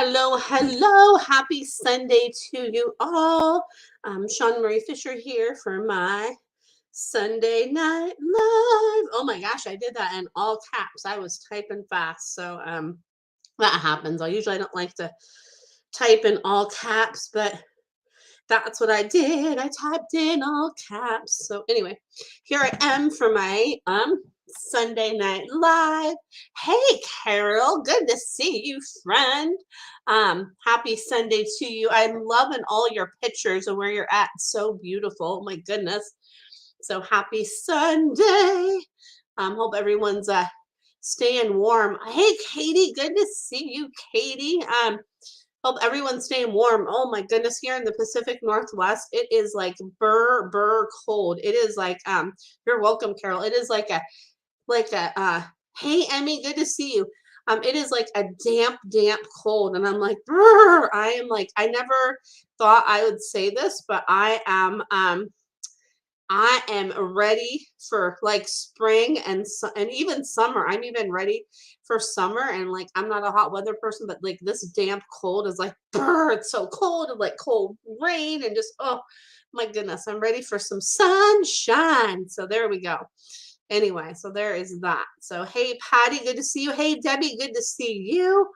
Hello, hello. Happy Sunday to you all. Sean Marie Fisher here for my Sunday Night Live. Oh my gosh, I did that in all caps. I was typing fast. So that happens. I don't like to type in all caps, but that's what I did. I typed in all caps. So anyway, here I am for my Sunday Night Live. Hey Carol, good to see you, friend. Happy Sunday to you. I'm loving all your pictures and where you're at. So beautiful. Oh my goodness. So happy Sunday. Hope everyone's staying warm. Hey Katie, good to see you, Katie. Hope everyone's staying warm. Oh my goodness, here in the Pacific Northwest, it is like burr cold. It is like you're welcome, Carol. It is like a hey Emmy, good to see you. It is like a damp cold, and I'm like, brr, I am like, I never thought I would say this, but I am ready for like spring and even summer. I'm even ready for summer, and like I'm not a hot weather person, but like this damp cold is like brr, it's so cold and like cold rain and just oh my goodness, I'm ready for some sunshine. So there we go. Anyway, so there is that. So hey Patty, good to see you. Hey Debbie, good to see you.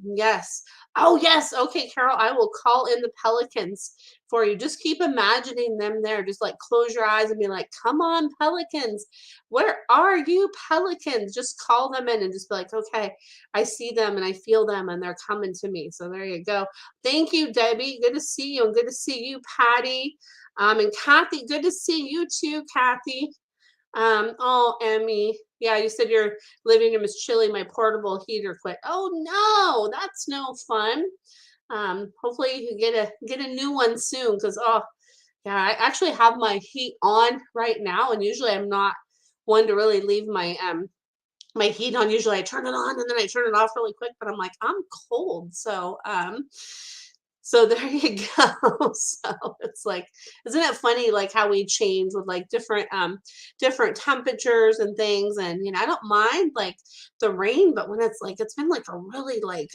Yes. Oh yes. Okay, Carol, I will call in the Pelicans for you. Just keep imagining them there. Just like close your eyes and be like, come on, Pelicans. Where are you, Pelicans? Just call them in and just be like, okay, I see them and I feel them and they're coming to me. So there you go. Thank you, Debbie. Good to see you. And good to see you, Patty. And Kathy, good to see you too, Kathy. Oh, Emmy. Yeah, you said your living room is chilly. My portable heater quit. Oh no, that's no fun. Hopefully you can get a new one soon because oh yeah, I actually have my heat on right now, and usually I'm not one to really leave my heat on. Usually I turn it on and then I turn it off really quick, but I'm like, I'm cold. So there you go. So it's like, isn't it funny like how we change with like different temperatures and things? And I don't mind like the rain, but when it's like it's been like a really like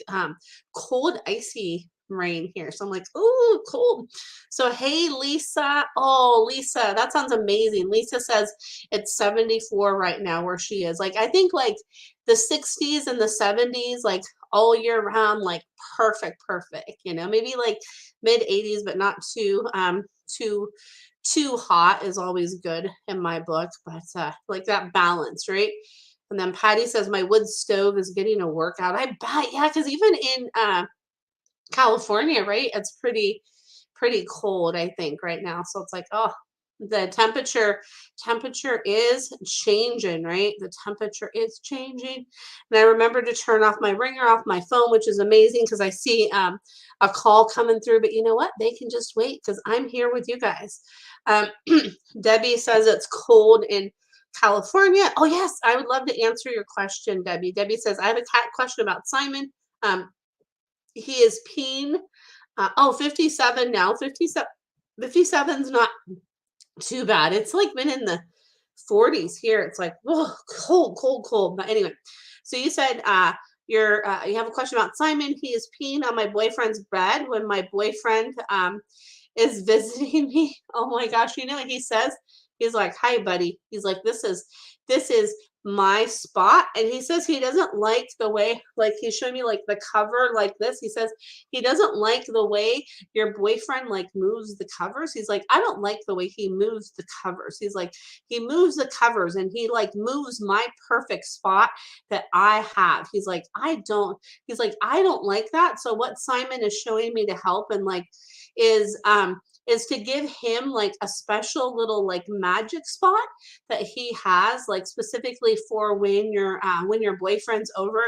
cold, icy rain here. So I'm like, oh, cold. So hey Lisa. Oh, Lisa, that sounds amazing. Lisa says it's 74 right now where she is. Like I think like the 60s and the 70s, like all year round, like perfect. Maybe like mid 80s, but not too hot is always good in my book. But like that balance, right? And then Patty says my wood stove is getting a workout. I bet, yeah, because even in California, right? It's pretty cold, I think, right now. So it's like, oh, the temperature is changing, right? The temperature is changing. And I remember to turn off my ringer off my phone, which is amazing because I see a call coming through. But you know what? They can just wait because I'm here with you guys. Um, Debbie says it's cold in California. Oh, yes, I would love to answer your question, Debbie. Debbie says, I have a cat question about Simon. He is peeing. 57 now. 57's not too bad. It's like been in the 40s here. It's like, oh, cold. But anyway, so you said you have a question about Simon. He is peeing on my boyfriend's bed when my boyfriend is visiting me. Oh my gosh, you know what he says? He's like, "Hi, buddy." He's like, "This is my spot." And he says he doesn't like the way, like he's showing me like the cover like this. He says he doesn't like the way your boyfriend like moves the covers. He's like, I don't like the way he moves the covers. He's like, he moves the covers and he like moves my perfect spot that I have. He's like, I don't like that. So what Simon is showing me to help and like is is to give him like a special little like magic spot that he has like specifically for when your boyfriend's over.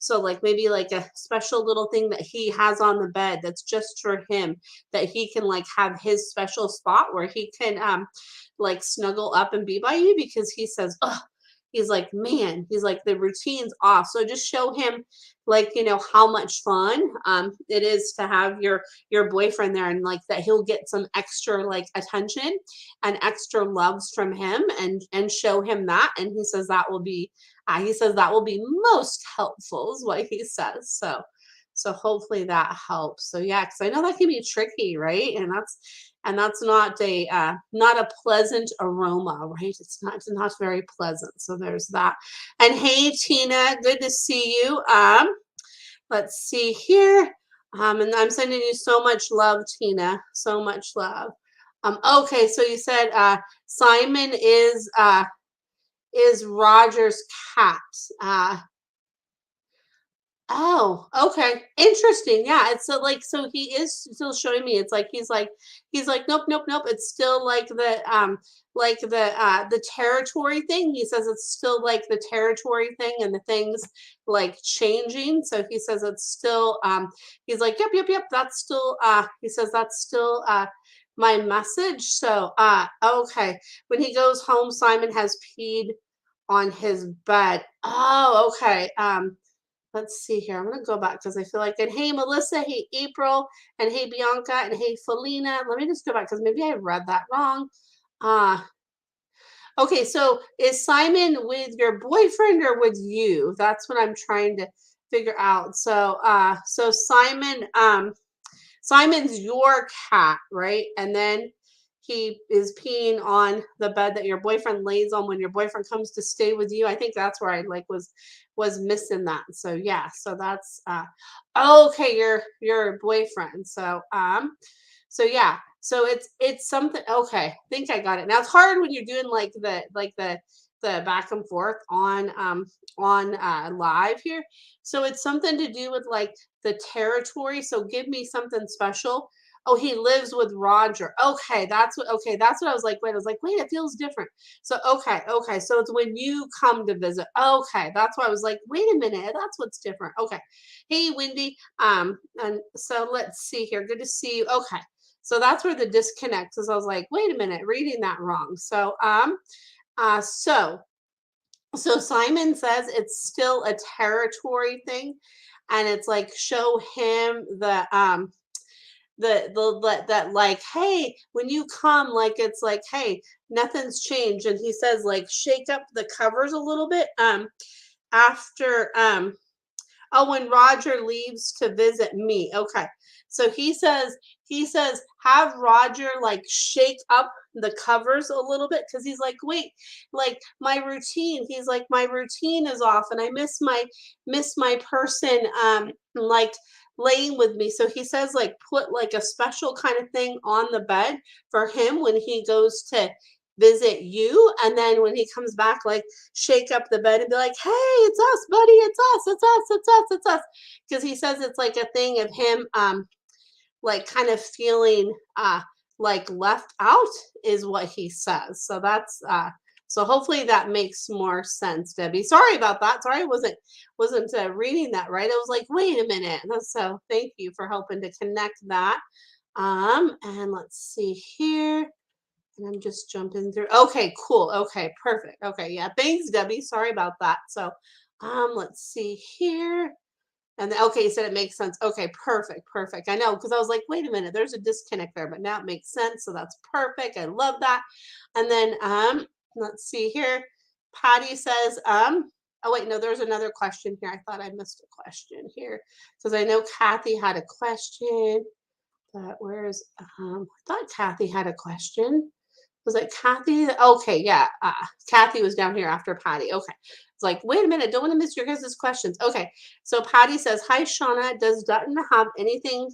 So like maybe like a special little thing that he has on the bed that's just for him, that he can like have his special spot where he can like snuggle up and be by you because he says, oh, he's like, man, he's like the routine's off. So just show him like how much fun it is to have your boyfriend there, and like that he'll get some extra like attention and extra loves from him, and show him that. And he says that will be most helpful is what he says. So So hopefully that helps. So yeah, because I know that can be tricky, right? And that's not a pleasant aroma, right? It's not very pleasant. So there's that. And hey, Tina, good to see you. Let's see here. And I'm sending you so much love, Tina. So much love. Okay, so you said Simon is Roger's cat. Oh, okay. Interesting. Yeah, it's so like so he is still showing me. It's like he's like nope, nope, nope. It's still like the territory thing. He says it's still like the territory thing and the things like changing. So he says it's still he's like yep, yep, yep. That's still he says that's still my message. So okay. When he goes home, Simon has peed on his bed. Oh, okay. Let's see here. I'm gonna go back because I feel like it. Hey Melissa, hey April, and hey Bianca, and hey Felina. Let me just go back because maybe I read that wrong. Uh okay, so is Simon with your boyfriend or with you? That's what I'm trying to figure out. So Simon's your cat, right? And then he is peeing on the bed that your boyfriend lays on when your boyfriend comes to stay with you. I think that's where I like was missing that. So yeah, so that's okay, your boyfriend. So yeah. So it's something okay. I think I got it. Now it's hard when you're doing like the back and forth on live here. So it's something to do with like the territory. So give me something special. Oh, he lives with Roger. Okay, that's what I was like. Wait, I was like, wait, it feels different. So okay. So it's when you come to visit. Okay, that's why I was like, wait a minute, that's what's different. Okay. Hey, Wendy. And so let's see here. Good to see you. Okay. So that's where the disconnect is. I was like, wait a minute, reading that wrong. So so Simon says it's still a territory thing, and it's like show him that like hey when you come like it's like hey nothing's changed, and he says like shake up the covers a little bit after oh, when Roger leaves to visit me. Okay. So he says have Roger like shake up the covers a little bit because he's like, wait, like my routine. He's like, my routine is off and I miss my person like laying with me. So he says like put like a special kind of thing on the bed for him when he goes to visit you. And then when he comes back, like shake up the bed and be like, "Hey, it's us, buddy. It's us. It's us. It's us. It's us." Because he says it's like a thing of him, like kind of feeling, like left out is what he says. So so hopefully that makes more sense, Debbie. Sorry about that. Sorry, I wasn't reading that right. I was like, wait a minute. So thank you for helping to connect that. And let's see here. And I'm just jumping through. Okay, cool. Okay, perfect. Okay, yeah. Thanks, Debbie. Sorry about that. So, let's see here. And okay, you said it makes sense. Okay, perfect, perfect. I know because I was like, wait a minute, there's a disconnect there, but now it makes sense. So that's perfect. I love that. And then let's see here. Patty says, oh wait, no, there's another question here. I thought I missed a question here because I know Kathy had a question. But where's I thought Kathy had a question. Was it Kathy? Okay, yeah. Kathy was down here after Patty. Okay. It's like, wait a minute, don't want to miss your guys' questions. Okay. So Patty says, hi, Shauna. Does Dutton have anything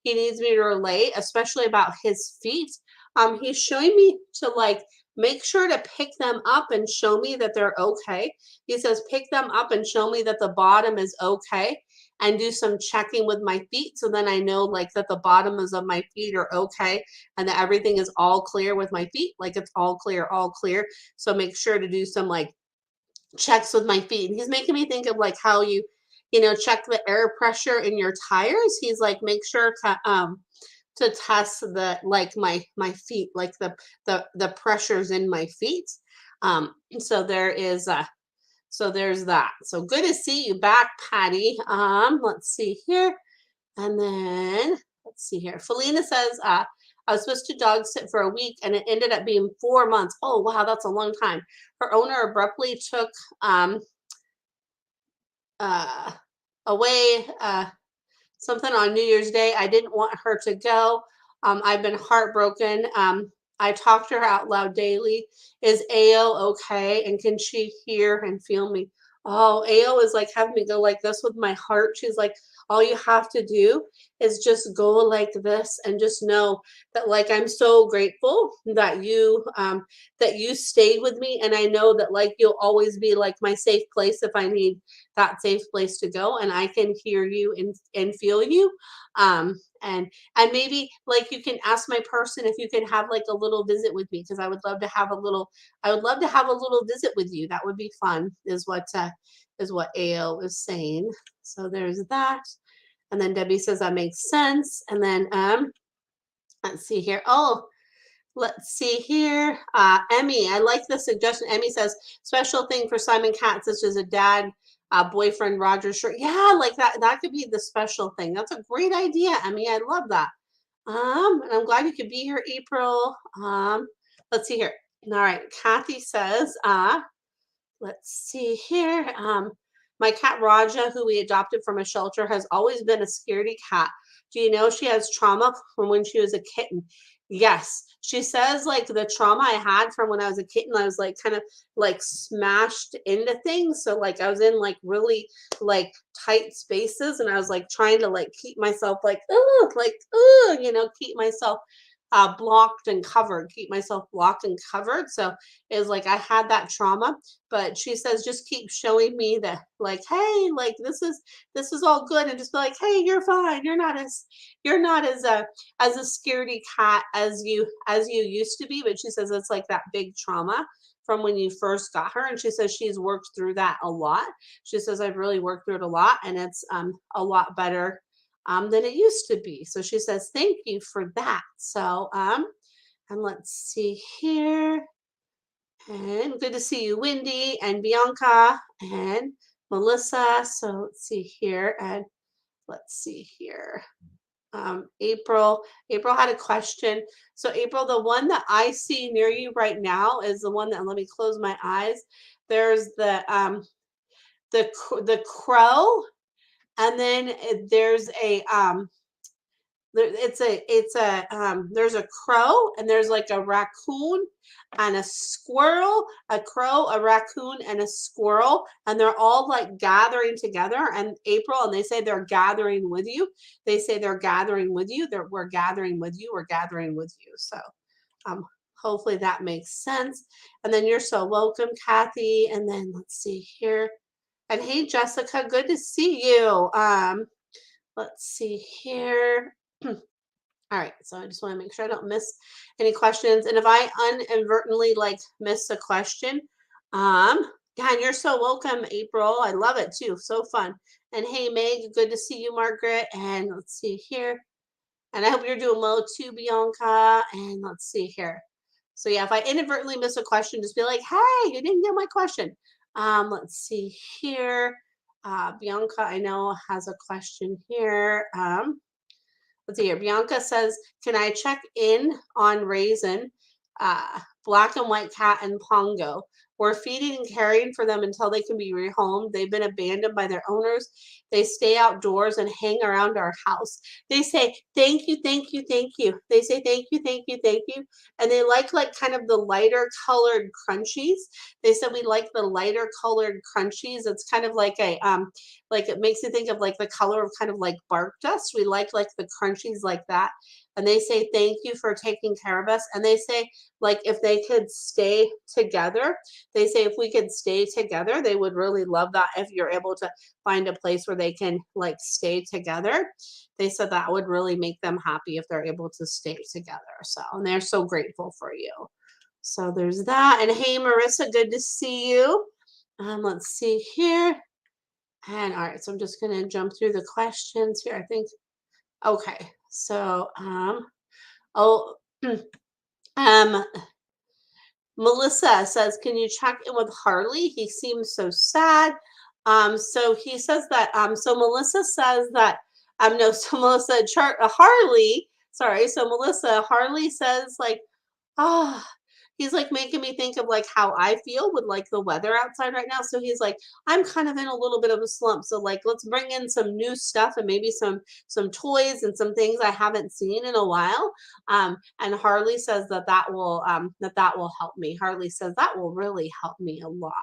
he needs me to relay, especially about his feet? He's showing me to like make sure to pick them up and show me that they're okay. He says, pick them up and show me that the bottom is okay and do some checking with my feet. So then I know like that the bottoms of my feet are okay and that everything is all clear with my feet, like it's all clear, all clear. So make sure to do some like checks with my feet. And he's making me think of like how you check the air pressure in your tires. He's like, make sure to test the like my feet, like the pressures in my feet. So there's that. So good to see you back, Patty. Let's see here. And then let's see here. Felina says, I was supposed to dog sit for a week and it ended up being 4 months. Oh, wow, that's a long time. Her owner abruptly took uh, away. something on New Year's Day. I didn't want her to go. I've been heartbroken. I talk to her out loud daily. Is Ao okay? And can she hear and feel me? Oh, Ao is like having me go like this with my heart. She's like, all you have to do is just go like this and just know that like I'm so grateful that you stayed with me, and I know that like you'll always be like my safe place if I need that safe place to go, and I can hear you and feel you. And maybe like you can ask my person if you can have like a little visit with me, because I would love to have a little visit with you. That would be fun, is what AO is saying. So there's that. And then Debbie says that makes sense. And then let's see here. Oh, let's see here. Emmy, I like the suggestion. Emmy says special thing for Simon Katz, such as a dad, boyfriend, Roger shirt. Yeah, like that could be the special thing. That's a great idea, Emmy. I love that. And I'm glad you could be here, April. Let's see here. All right, Kathy says, let's see here. My cat Raja, who we adopted from a shelter, has always been a scaredy cat. Do you know she has trauma from when she was a kitten? Yes. She says like the trauma I had from when I was a kitten, I was like kind of like smashed into things. So like I was in like really like tight spaces, and I was like trying to like keep myself keep myself blocked and covered, keep myself blocked and covered. So it was like I had that trauma, but she says just keep showing me that like, hey, like this is all good, and just be like, hey, you're fine. You're not as a scaredy cat as you used to be. But she says it's like that big trauma from when you first got her, and she says she's worked through that a lot. She says I've really worked through it a lot, and it's a lot better than it used to be. So she says, thank you for that. So, and let's see here. And good to see you, Wendy and Bianca and Melissa. So let's see here. And let's see here. April. April had a question. So April, the one that I see near you right now is the one that, let me close my eyes. There's the crow, and then there's there's a crow, and there's like a raccoon and a squirrel, a crow, a raccoon, and a squirrel, and they're all like gathering together. And April, and they say they're gathering with you. They say they're gathering with you. We're gathering with you. We're gathering with you. So um hopefully that makes sense. And then you're so welcome, Kathy. And then let's see here. And hey, Jessica, good to see you. Let's see here. All right, so I just want to make sure I don't miss any questions. And if I inadvertently like miss a question, yeah, and you're so welcome, April. I love it too. So fun. And hey, Meg, good to see you, Margaret. And let's see here. And I hope you're doing well too, Bianca. And let's see here. So yeah, if I inadvertently miss a question, just be like, hey, you didn't get my question. Let's see here. Bianca, I know, has a question here. Let's see here. Bianca says, can I check in on Raisin, Black and White Cat, and Pongo? We're feeding and caring for them until they can be rehomed. They've been abandoned by their owners. They stay outdoors and hang around our house. They say, thank you, thank you, thank you. They say, thank you, thank you, thank you. And they like kind of the lighter colored crunchies. They said we like the lighter colored crunchies. It's kind of like it makes you think of like the color of kind of like bark dust. We like the crunchies like that. And they say thank you for taking care of us. And they say like if they could stay together, they say if we could stay together, they would really love that if you're able to find a place where they can like stay together. They said that would really make them happy if they're able to stay together. So, and they're so grateful for you. So there's that. And hey, Marissa, good to see you. Let's see here. And all right, so I'm just going to jump through the questions here. I think, okay. So, oh, Melissa says, can you check in with Harley? He seems so sad. So he says that, so Melissa says that, no, so Melissa, Harley, sorry. So Melissa, Harley says like, oh, he's like making me think of like how I feel with like the weather outside right now. So he's like, I'm kind of in a little bit of a slump. So like let's bring in some new stuff and maybe some toys and some things I haven't seen in a while. And Harley says that that will help me. Harley says that will really help me a lot.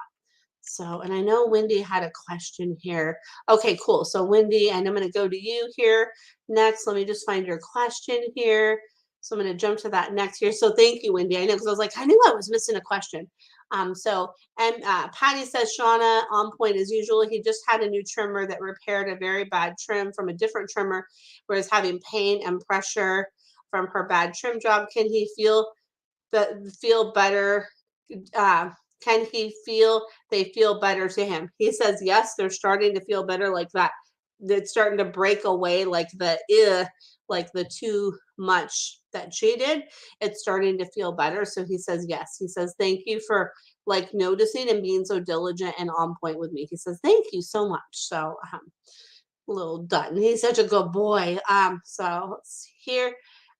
So, and I know Wendy had a question here. Okay, cool. So Wendy, and I'm going to go to you here next. Let me just find your question here. So I'm going to jump to that next here. So thank you, Wendy. I know because I was like, I knew I was missing a question. Patty says, Shauna, on point as usual. He just had a new trimmer that repaired a very bad trim from a different trimmer, where he's having pain and pressure from her bad trim job. Can he feel better? Uh, can he feel they feel better to him? He says yes, they're starting to feel better like that. It's starting to break away like the too much that she did. It's starting to feel better. So he says yes. He says thank you for like noticing and being so diligent and on point with me. He says thank you so much. So little Dutton. He's such a good boy. So let's see here.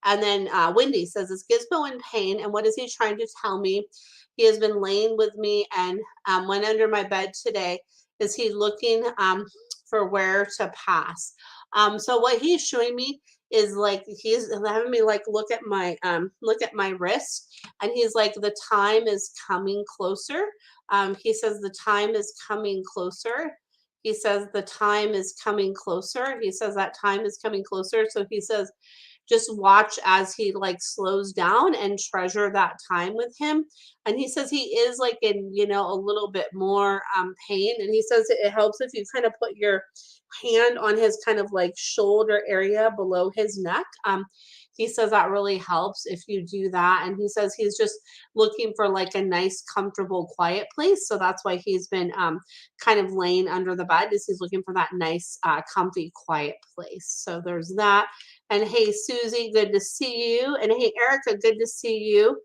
And then Wendy says, is Gizmo in pain? And what is he trying to tell me? He has been laying with me and went under my bed today. Is he looking for where to pass? So what he's showing me is like he's having me like look at my wrist, and he's like the time is coming closer. He says the time is coming closer. He says the time is coming closer. He says that time is coming closer. So he says just watch as he like slows down and treasure that time with him. And he says he is like in, a little bit more pain. And he says it helps if you kind of put your hand on his kind of like shoulder area below his neck. He says that really helps if you do that. And he says he's just looking for like a nice, comfortable, quiet place. So that's why he's been kind of laying under the bed, is he's looking for that nice, comfy, quiet place. So there's that. And hey, Susie, good to see you. And hey, Erica, good to see you.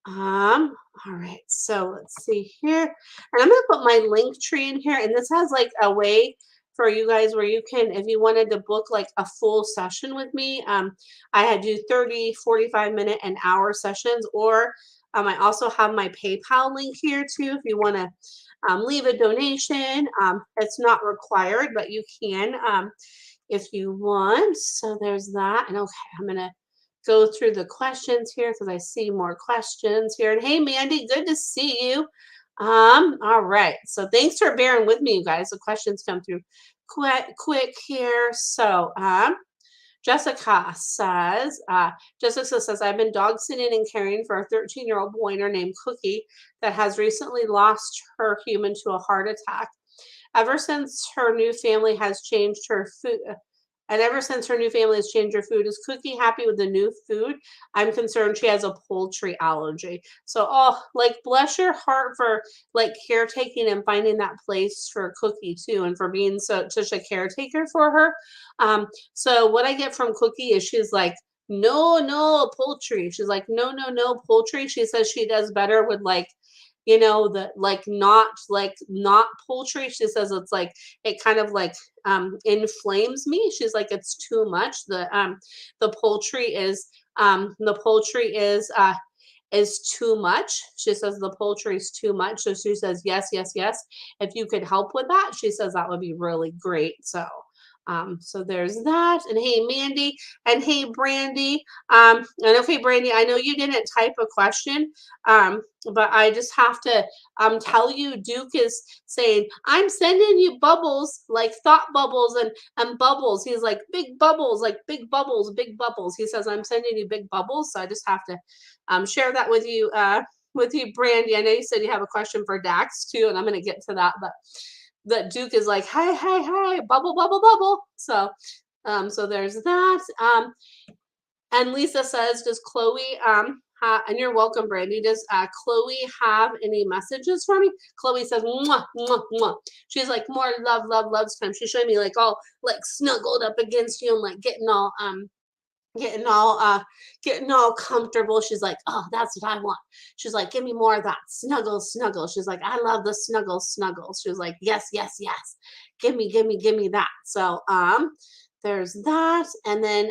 All right, so let's see here. And I'm gonna put my link tree in here. And this has like a way for you guys where you can, if you wanted to book like a full session with me, I had do 30, 45-minute and hour sessions, or I also have my PayPal link here too if you want to leave a donation. It's not required, but you can if you want. So there's that. And okay, I'm going to go through the questions here because I see more questions here. And hey, Mandy, good to see you. All right. So thanks for bearing with me, you guys. The questions come through quick here. So Jessica says, I've been dog sitting and caring for a 13-year-old pointer named Cookie that has recently lost her human to a heart attack. Ever since her new family has changed her food, is Cookie happy with the new food? I'm concerned she has a poultry allergy. So, like, bless your heart for like caretaking and finding that place for Cookie too, and for being such a caretaker for her. So what I get from Cookie is she's like, no poultry. She's like, no poultry. She says she does better with like, the not poultry. She says it's like it kind of like inflames me. She's like, it's too much. The poultry is too much. She says the poultry is too much. So she says yes. If you could help with that, she says that would be really great. So there's that. And hey, Mandy, and hey, Brandy. And okay, Brandy, I know you didn't type a question, but I just have to tell you, Duke is saying, I'm sending you bubbles, like thought bubbles and bubbles. He's like, big bubbles, like big bubbles, big bubbles. He says, I'm sending you big bubbles. So I just have to share that with you, Brandy. I know you said you have a question for Dax too, and I'm going to get to that, but that Duke is like, hey, bubble, bubble, bubble. So there's that. And Lisa says, does Chloe, and you're welcome, Brandy. Does Chloe have any messages for me? Chloe says, mwah, mwah, mwah. She's like, more loves time. She's showing me like all like snuggled up against you and like getting all comfortable. She's like, oh, that's what I want. She's like, give me more of that snuggle. She's like, I love the snuggle. She's like, yes. Give me that. So there's that. And then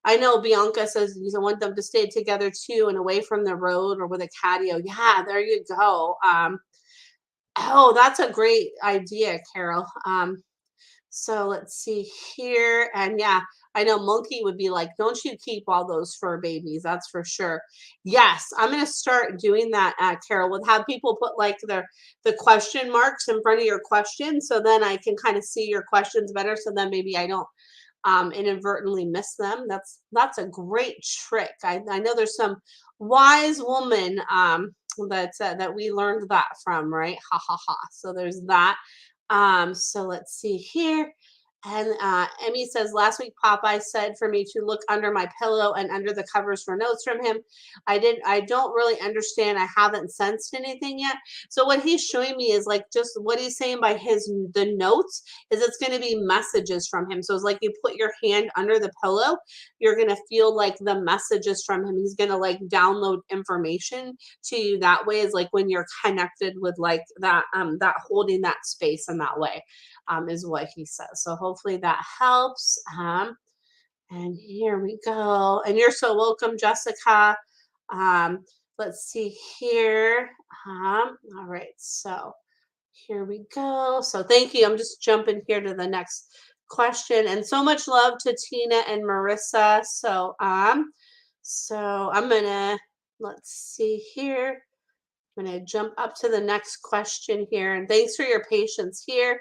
I know Bianca says you want them to stay together too and away from the road or with a catio. Yeah, there you go. Oh, that's a great idea, Carol. So let's see here. And yeah, I know Monkey would be like, don't you keep all those fur babies. That's for sure. Yes, I'm going to start doing that, Carol, with have people put like the question marks in front of your question. So then I can kind of see your questions better. So then maybe I don't inadvertently miss them. That's a great trick. I know there's some wise woman that we learned that from, right? Ha ha ha. So there's that. So let's see here. And Emmy says, last week Popeye said for me to look under my pillow and under the covers for notes from him. I don't really understand. I haven't sensed anything yet. So what he's showing me is like just what he's saying by the notes is it's going to be messages from him. So it's like you put your hand under the pillow, you're going to feel like the messages from him. He's going to like download information to you that way, is like when you're connected with like that holding that space in that way, is what he says. So hopefully that helps. And here we go. And you're so welcome, Jessica. Let's see here. All right, so here we go. So thank you. I'm just jumping here to the next question. And so much love to Tina and Marissa. So I'm gonna, let's see here. I'm gonna jump up to the next question here. And thanks for your patience here.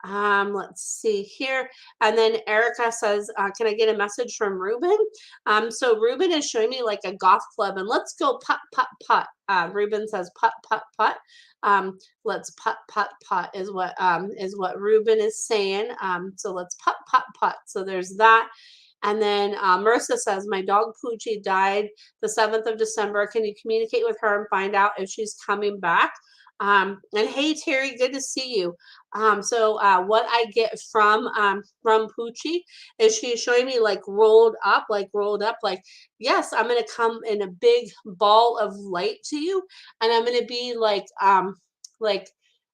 Let's see here. And then Erica says, can I get a message from Ruben? So Ruben is showing me like a golf club, and let's go putt, putt, putt. Ruben says putt, putt, putt. Let's putt, putt, putt is what Ruben is saying. So let's putt, putt, putt. So there's that. And then Marissa says, my dog Poochie died the 7th of December. Can you communicate with her and find out if she's coming back? And hey, Terry, good to see you. So what I get from Poochie is she's showing me like rolled up, like, yes, I'm going to come in a big ball of light to you. And I'm going to be like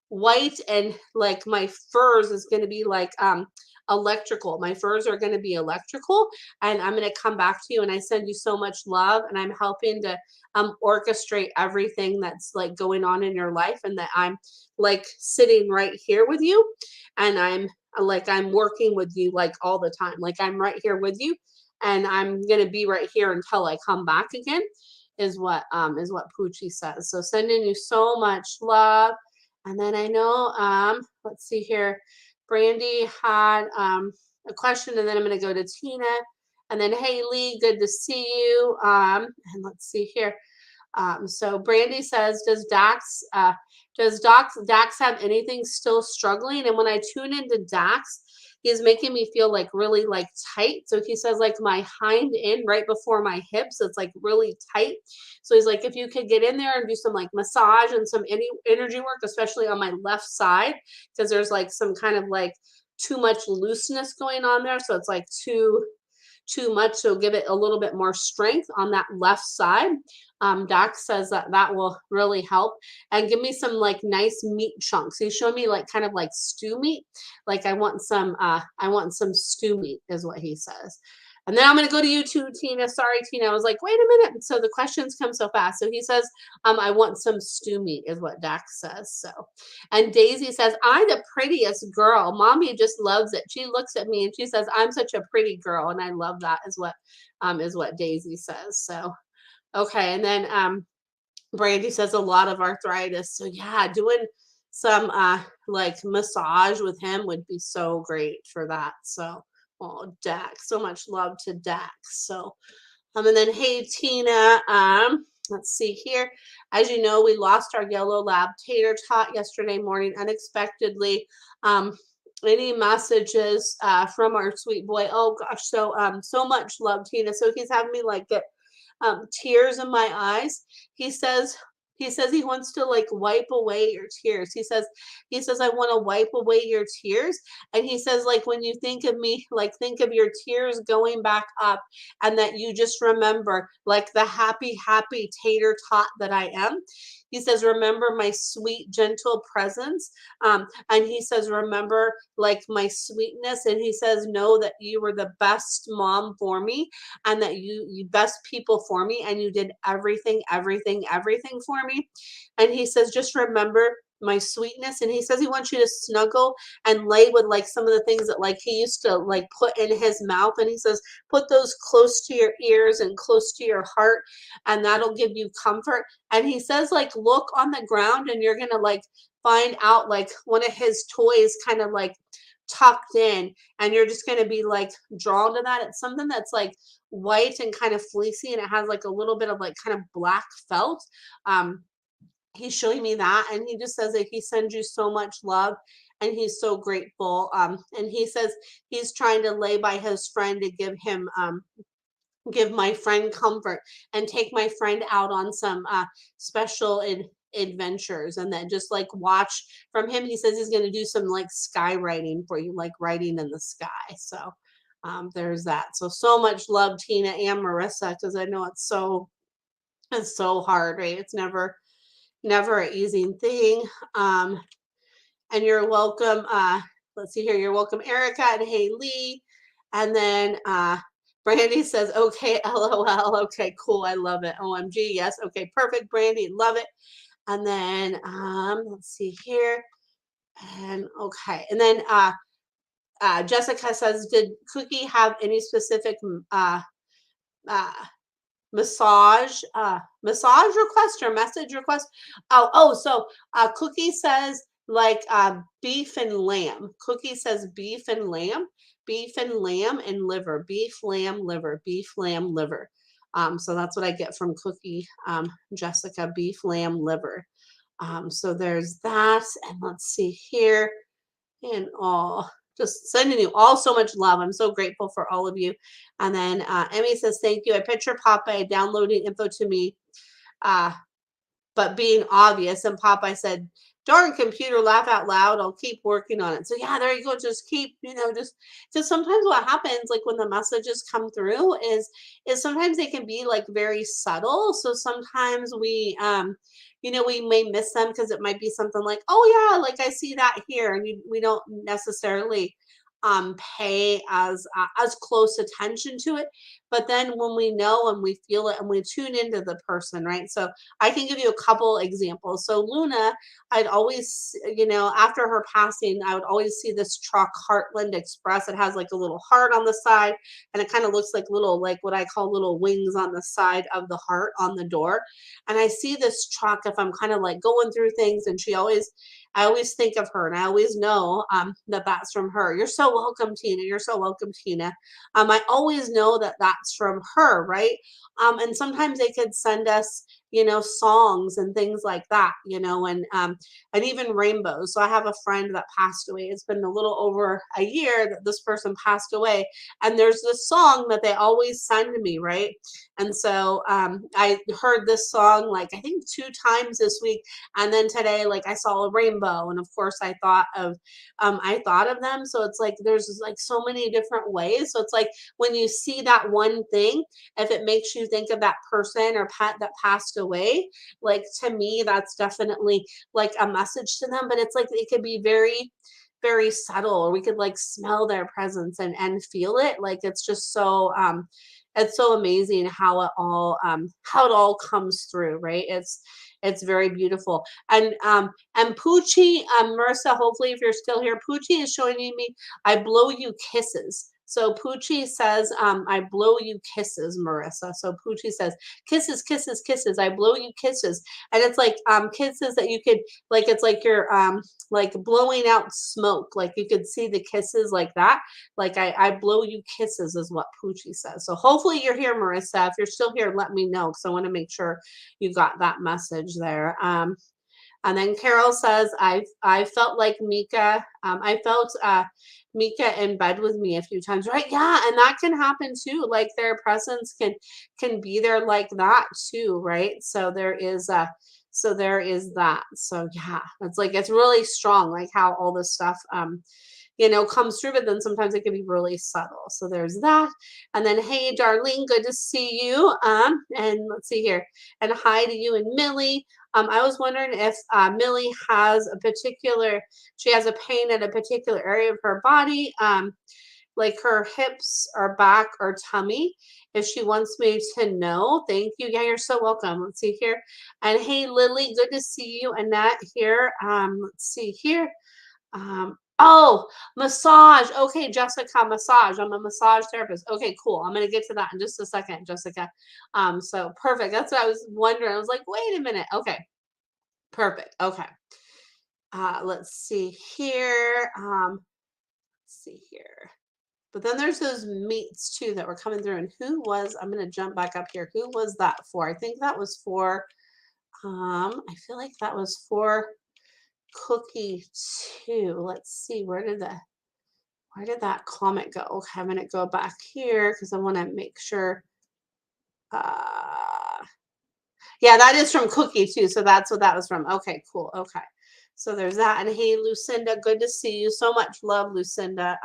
white, and like my furs is going to be like, electrical. My furs are going to be electrical, and I'm going to come back to you, and I send you so much love, and I'm helping to orchestrate everything that's like going on in your life, and that I'm like sitting right here with you, and I'm working with you like all the time. Like I'm right here with you, and I'm going to be right here until I come back again, is what Poochie says. So sending you so much love. And then I know let's see here. Brandy had a question, and then I'm going to go to Tina, and then Haley, good to see you. And let's see here. So Brandy says, does Dax have anything still struggling? And when I tune into Dax, he's making me feel like really like tight. So he says like my hind end right before my hips, it's like really tight. So he's like, if you could get in there and do some like massage and some energy work, especially on my left side, because there's like some kind of like too much looseness going on there. So it's like too much. So give it a little bit more strength on that left side. Doc says that will really help. And give me some like nice meat chunks. He's showing me like kind of like stew meat. Like I want some stew meat is what he says. And then I'm going to go to you too, Tina. Sorry, Tina. I was like, wait a minute. So the questions come so fast. So he says, I want some stew meat is what Dax says. So, and Daisy says, I'm the prettiest girl. Mommy just loves it. She looks at me and she says, I'm such a pretty girl. And I love that is what Daisy says. So, okay. And then Brandy says a lot of arthritis. So yeah, doing some like massage with him would be so great for that. So, oh, Dax, so much love to Dax. So, and then hey Tina, let's see here. As you know, we lost our yellow lab Tater Tot yesterday morning unexpectedly. Any messages from our sweet boy? Oh gosh, so much love, Tina. So he's having me like get tears in my eyes. He says he wants to like wipe away your tears. He says I want to wipe away your tears. And he says like when you think of me, like think of your tears going back up, and that you just remember like the happy tater tot that I am. he says, remember my sweet, gentle presence. And he says, remember like my sweetness. And he says, know that you were the best mom for me, and that you best people for me, and you did everything, everything, everything for me. And he says, just remember my sweetness. And he says he wants you to snuggle and lay with like some of the things that like he used to like put in his mouth. And he says, put those close to your ears and close to your heart, and that'll give you comfort. And he says, like, look on the ground, and you're gonna like find out like one of his toys kind of like tucked in, and you're just going to be like drawn to that. It's something that's like white and kind of fleecy, and it has like a little bit of like kind of black felt. um he's showing me that, and he just says that he sends you so much love, and he's so grateful. And he says he's trying to lay by his friend to give my friend comfort and take my friend out on some special adventures, and then just like watch from him. He says he's going to do some like skywriting for you, like writing in the sky. So there's that. So much love, Tina and Marissa, because I know it's so hard, right? It's never an easy thing. And you're welcome. Let's see here. You're welcome, Erica and Haley. And then Brandy says, okay, LOL. Okay, cool. I love it. OMG. Yes. Okay, perfect, Brandy. Love it. And then let's see here. And okay. And then Jessica says, did Cookie have any specific uh, massage request or message request? So Cookie says like beef and lamb. Cookie says beef and lamb, and liver, beef, lamb, liver, beef, lamb, liver. So that's what I get from Cookie. Jessica, beef, lamb, liver. So there's that. And let's see here. And all just sending you all so much love. I'm so grateful for all of you. And then Emmy says, thank you. I picture Popeye downloading info to me, but being obvious. And Popeye said, darn computer, laugh out loud. I'll keep working on it. So yeah, there you go. Just keep, just sometimes what happens, like when the messages come through is sometimes they can be like very subtle. So sometimes we, we may miss them because it might be something like, oh yeah, like I see that here. And we don't necessarily pay as close attention to it. But then when we know and we feel it and we tune into the person, right? So I can give you a couple examples. So Luna, I'd always, after her passing, I would always see this truck, Heartland Express. It has like a little heart on the side, and it kind of looks like little, like what I call little wings on the side of the heart on the door. And I see this truck if I'm kind of like going through things, and I always think of her, and I always know that that's from her. You're so welcome, Tina. You're so welcome, Tina. I always know that that's from her, right? And sometimes they could send us, songs and things like that, and even rainbows. So I have a friend that passed away. It's been a little over a year that this person passed away, and there's this song that they always send me, right? And so I heard this song like I think 2 times this week, and then today, like I saw a rainbow, and of course I thought of them. So it's like there's like so many different ways. So it's like when you see that one thing, if it makes you think of that person or pet that passed away, like to me, that's definitely like a message to them. But it's like it could be very, very subtle, or we could like smell their presence and feel it. Like it's so amazing how it all comes through, right? It's very beautiful. And Poochie, Marissa, hopefully if you're still here, Poochie is showing me I blow you kisses. So Poochie says, I blow you kisses, Marissa. So Poochie says, kisses, kisses, kisses. I blow you kisses. And it's like kisses that you could, like, it's like you're like blowing out smoke. Like you could see the kisses like that. Like I blow you kisses is what Poochie says. So hopefully you're here, Marissa. If you're still here, let me know, because I want to make sure you got that message there. And then Carol says, I felt like Mika. I felt Mika in bed with me a few times, right? Yeah, and that can happen too. Like their presence can be there like that too, right? So there is that. So yeah, it's like it's really strong, like how all this stuff comes through, but then sometimes it can be really subtle. So there's that. And then, hey, Darlene, good to see you. And let's see here. And hi to you and Millie. I was wondering if Millie has she has a pain in a particular area of her body, like her hips or back or tummy. If she wants me to know, thank you. Yeah, you're so welcome. Let's see here. And hey, Lily, good to see you. Annette here. Let's see here. Oh, massage. Okay, Jessica, massage. I'm a massage therapist. Okay, cool. I'm gonna get to that in just a second, Jessica. So perfect. That's what I was wondering. I was like, wait a minute. Okay, perfect. Okay. Let's see here. Let's see here. But then there's those meats too that were coming through. And I'm gonna jump back up here. Who was that for? I think that was for I feel like that was for Cookie too. Let's see, where did that comment go? Okay, I'm gonna go back here because I want to make sure. Uh, yeah, that is from Cookie too. So that's what that was from. Okay, cool. Okay. So there's that. And hey, Lucinda, good to see you. So much love, Lucinda.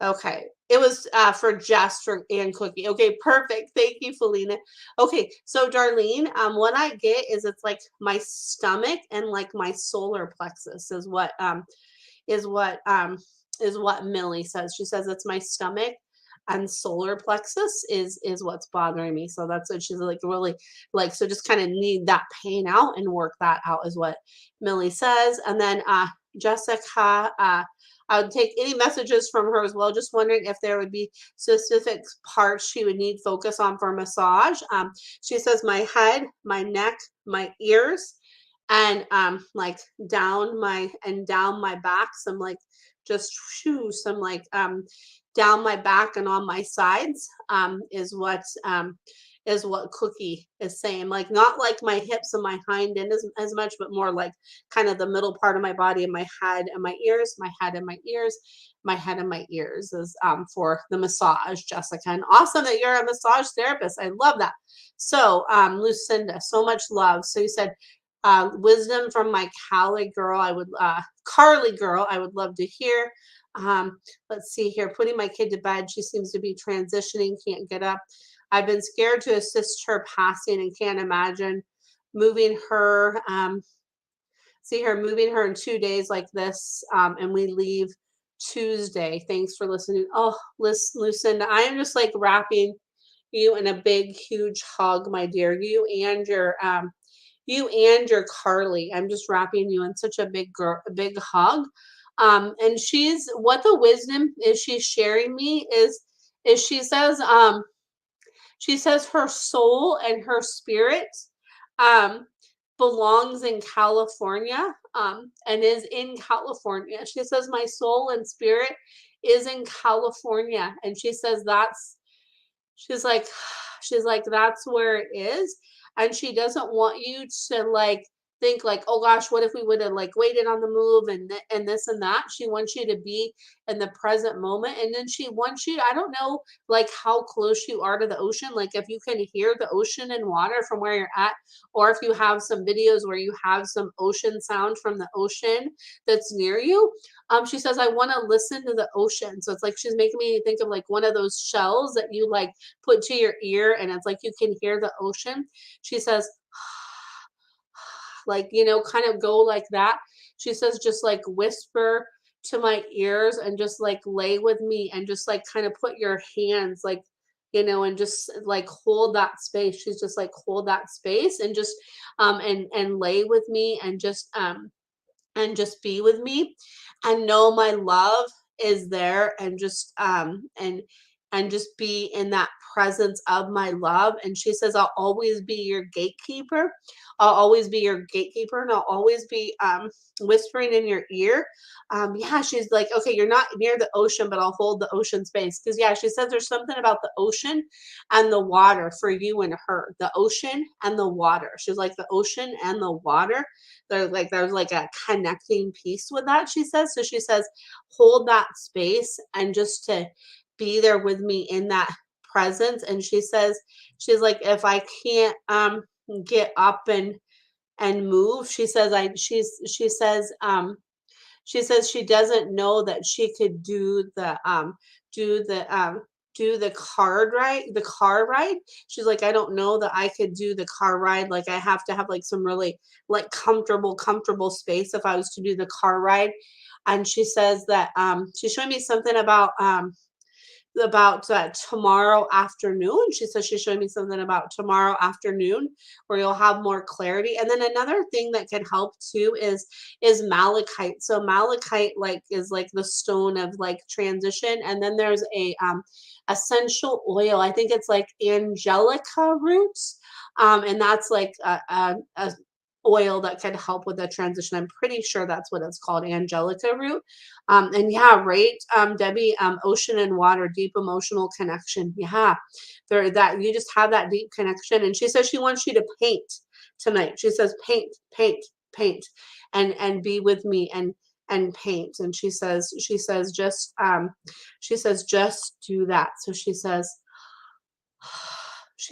Okay. It was for Jess and Cookie. Okay, perfect. Thank you, Felina. Okay, so Darlene, what I get is it's like my stomach and like my solar plexus is what is what Millie says. She says it's my stomach and solar plexus is what's bothering me. So that's what she's like really like. So just kind of need that pain out and work that out is what Millie says. And then Jessica, I would take any messages from her as well. Just wondering if there would be specific parts she would need focus on for massage. She says my head, my neck, my ears, and like down my back, some like just some like down my back and on my sides is what Cookie is saying. Like not like my hips and my hind end as much, but more like kind of the middle part of my body and my head and my ears, my head and my ears, my head and my ears is for the massage, Jessica. And awesome that you're a massage therapist. I love that. So Lucinda, so much love. So you said wisdom from my Carly girl. Carly girl, I would love to hear. Let's see here. Putting my kid to bed. She seems to be transitioning, can't get up. I've been scared to assist her passing and can't imagine moving her. See her moving her in 2 days like this, and we leave Tuesday. Thanks for listening. Oh, Lucinda, I am just like wrapping you in a big, huge hug, my dear. You and your Carly. I'm just wrapping you in such a big hug. And what the wisdom is she's sharing me is she says her soul and her spirit um belongs in California and is in California. She says my soul and spirit is in California, and she says she's like she's like that's where it is, and she doesn't want you to like think like, oh gosh, what if we would have like waited on the move and this and that. She wants you to be in the present moment, and then she wants you, I don't know like how close you are to the ocean, like if you can hear the ocean and water from where you're at, or if you have some videos where you have some ocean sound from the ocean that's near you. She says I want to listen to the ocean, so it's like she's making me think of like one of those shells that you like put to your ear, and it's like you can hear the ocean. She says like kind of go like that. She says just like whisper to my ears and just like lay with me and just like kind of put your hands like and just like hold that space. She's just like hold that space and just and lay with me and just be with me and know my love is there, and just and just be in that presence of my love. And she says I'll always be your gatekeeper. I'll always be your gatekeeper, and I'll always be whispering in your ear. Yeah, she's like, okay, you're not near the ocean, but I'll hold the ocean space. Because yeah, she says there's something about the ocean and the water for you and her. The ocean and the water. She's like the ocean and the water. There's like a connecting piece with that, she says. So she says, hold that space and just to be there with me in that presence. And she says, she's like, if I can't get up and move, she says she says she doesn't know that she could do the do the car ride. She's like, I don't know that I could do the car ride. Like I have to have like some really like comfortable space if I was to do the car ride. And she says that she's showing me something about tomorrow afternoon. She says she's showing me something about tomorrow afternoon where you'll have more clarity. And then another thing that can help too is malachite. So malachite like is like the stone of like transition. And then there's a essential oil. I think it's like angelica roots. And that's like a oil that can help with the transition. I'm pretty sure that's what it's called, angelica root. And yeah, right, Debbie, ocean and water, deep emotional connection. Yeah, there that you just have that deep connection. And she says she wants you to paint tonight. She says paint, and be with me and paint. And she says just do that. So she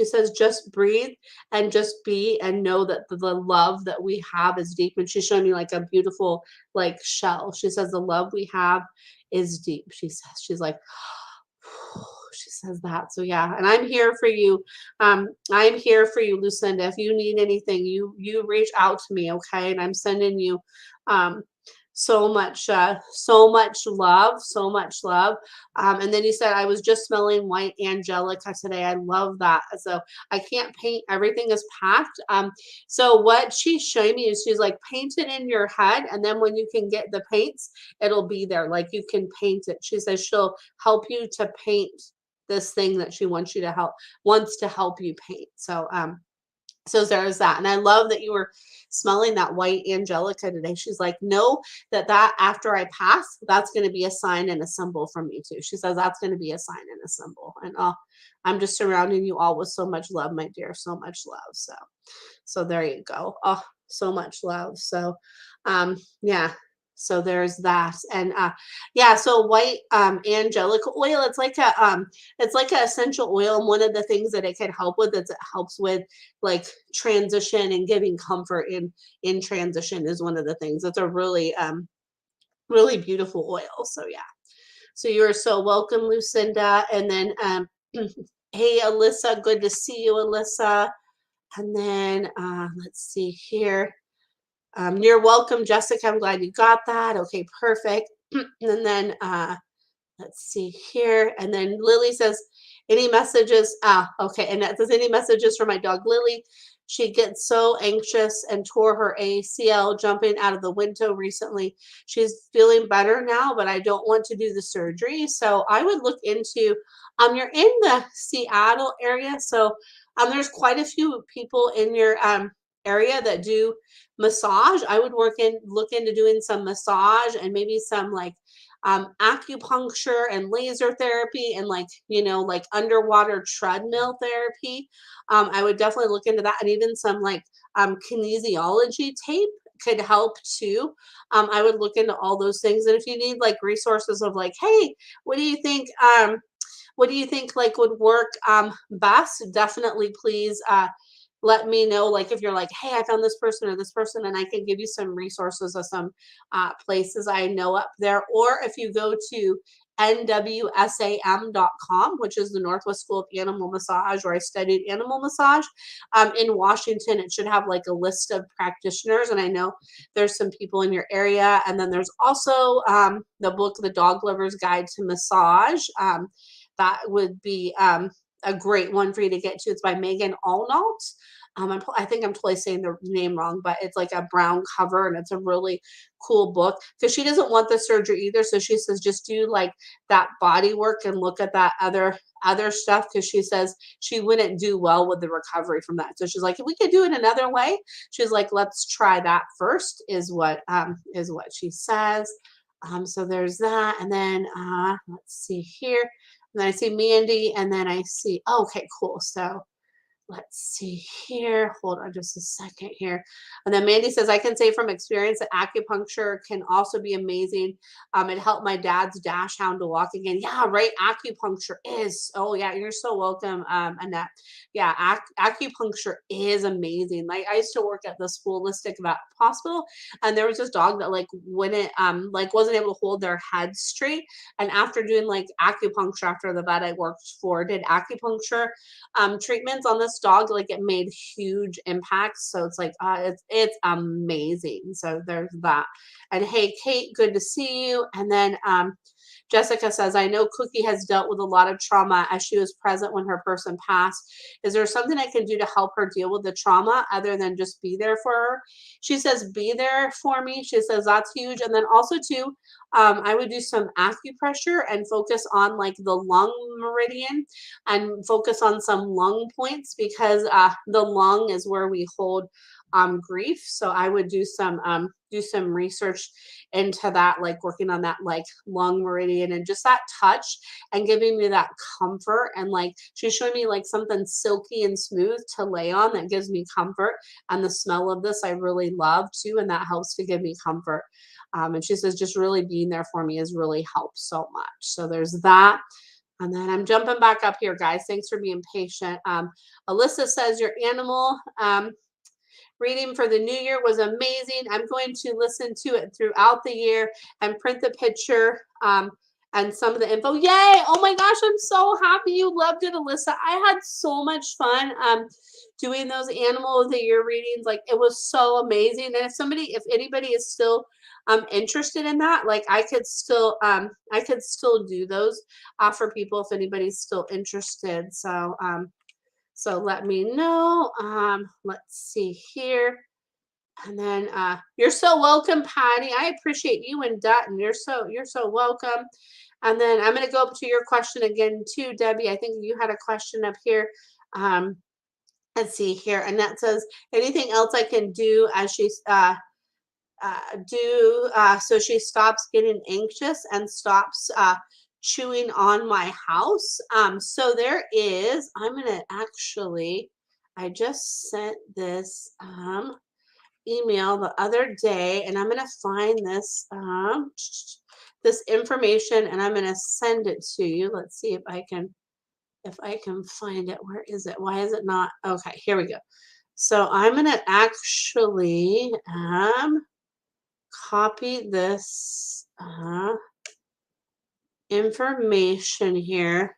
says just breathe and just be and know that the love that we have is deep. And she's showing me like a beautiful like shell. She says the love we have is deep. She says she's like she says that. So yeah, and I'm here for you. I'm here for you, Lucinda. If you need anything, you reach out to me, okay? And I'm sending you um so much love, so much love. And then you said I was just smelling white angelica today. I love that. So I can't paint, everything is packed. So what she's showing me is she's like paint it in your head, and then when you can get the paints, it'll be there, like you can paint it. She says she'll help you to paint this thing that she wants to help you paint. So there's that. And I love that you were smelling that white angelica today. She's like, know that after I pass, that's going to be a sign and a symbol from me too. She says that's going to be a sign and a symbol. And I'm just surrounding you all with so much love, my dear, so much love. So there you go. Oh, so much love. So yeah. So there's that. And yeah, so white angelica oil, it's like an essential oil. And one of the things that it can help with is it helps with like transition and giving comfort in transition is one of the things. It's a really beautiful oil. So yeah. So you're so welcome, Lucinda. And then hey Alyssa, good to see you, Alyssa. And then let's see here. You're welcome, Jessica. I'm glad you got that. Okay, perfect. And then let's see here. And then Lily says, any messages? Okay. And that says, any messages for my dog Lily? She gets so anxious and tore her ACL jumping out of the window recently. She's feeling better now, but I don't want to do the surgery. So I would look into, you're in the Seattle area. So there's quite a few people in your area that do massage. I would look into doing some massage and maybe some like acupuncture and laser therapy and like like underwater treadmill therapy. I would definitely look into that, and even some like kinesiology tape could help too. I would look into all those things. And if you need like resources of like, hey, what do you think like would work best, definitely please let me know. Like if you're like, hey, I found this person or this person, and I can give you some resources of some places I know up there. Or if you go to nwsam.com, which is the Northwest School of Animal Massage, where I studied animal massage in Washington, it should have like a list of practitioners. And I know there's some people in your area. And then there's also the book, The Dog Lover's Guide to Massage. That would be a great one for you to get to. It's by Megan Allnault. I think I'm totally saying the name wrong, but it's like a brown cover and it's a really cool book because she doesn't want the surgery either. So she says just do like that body work and look at that other stuff, because she says she wouldn't do well with the recovery from that. So she's like, if we could do it another way, she's like, let's try that first, is what she says. So there's that. And then let's see here. And then I see Mandy, and then I see, oh, okay, cool. So let's see here. Hold on just a second here. And then Mandy says, I can say from experience that acupuncture can also be amazing. It helped my dad's dash hound to walk again. Yeah, right. Acupuncture is. Oh, yeah. You're so welcome, Annette. Yeah, acupuncture is amazing. Like I used to work at the scholastic hospital, and there was this dog that like wouldn't like wasn't able to hold their head straight. And after doing like acupuncture, after the vet I worked for did acupuncture treatments on this dog, like it made huge impacts. So it's like it's amazing. So there's that. And hey, Kate, good to see you. And then Jessica says, I know Cookie has dealt with a lot of trauma as she was present when her person passed. Is there something I can do to help her deal with the trauma other than just be there for her? She says, be there for me. She says, that's huge. And then also, too, I would do some acupressure and focus on like the lung meridian and focus on some lung points because the lung is where we hold grief. So I would do some research into that, like working on that like lung meridian and just that touch and giving me that comfort. And like she's showing me like something silky and smooth to lay on that gives me comfort. And the smell of this I really love too, and that helps to give me comfort. And she says just really being there for me has really helped so much. So there's that. And then I'm jumping back up here, guys. Thanks for being patient. Alyssa says your animal reading for the new year was amazing. I'm going to listen to it throughout the year and print the picture and some of the info. Yay! Oh my gosh, I'm so happy you loved it, Alyssa. I had so much fun doing those animal of the year readings. Like it was so amazing. And if anybody is still interested in that, like I could still do those for people if anybody's still interested. So let me know. Let's see here. And then you're so welcome, Patty. I appreciate you and Dutton. You're so welcome. And then I'm gonna go up to your question again too, Debbie. I think you had a question up here. Um, let's see here. Annette says, anything else I can do as she's so she stops getting anxious and stops chewing on my house. So there is, I'm gonna actually, I just sent this email the other day, and I'm gonna find this information, and I'm gonna send it to you. Let's see if I can find it. Where is it? Why is it not? Okay, here we go. So I'm gonna actually copy this information here.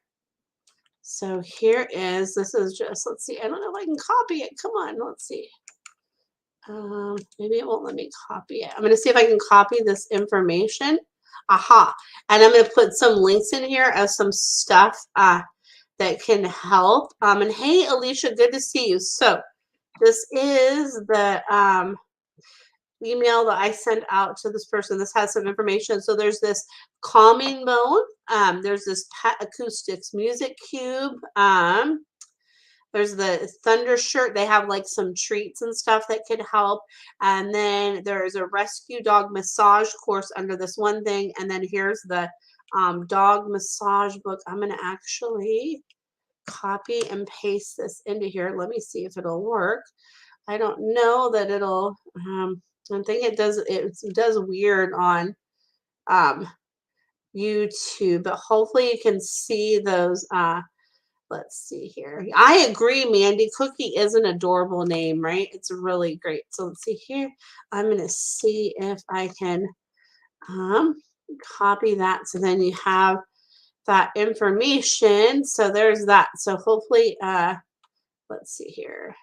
So here is, this is just, let's see, I don't know if I can copy it. Come on, let's see. Maybe it won't let me copy it. I'm going to see if I can copy this information. Aha. And I'm going to put some links in here of some stuff that can help. And hey, Alicia, good to see you. So this is the email that I sent out to this person. This has some information. So there's this calming bone. There's this Pet Acoustics music cube. There's the Thunder shirt. They have like some treats and stuff that could help. And then there's a rescue dog massage course under this one thing. And then here's the dog massage book. I'm going to actually copy and paste this into here. Let me see if it'll work. I don't know that it'll, I think it does weird on YouTube, but hopefully you can see those. Let's see here. I agree, Mandy. Cookie is an adorable name, right? It's really great. So let's see here. I'm going to see if I can copy that. So then you have that information. So there's that. So hopefully, let's see here.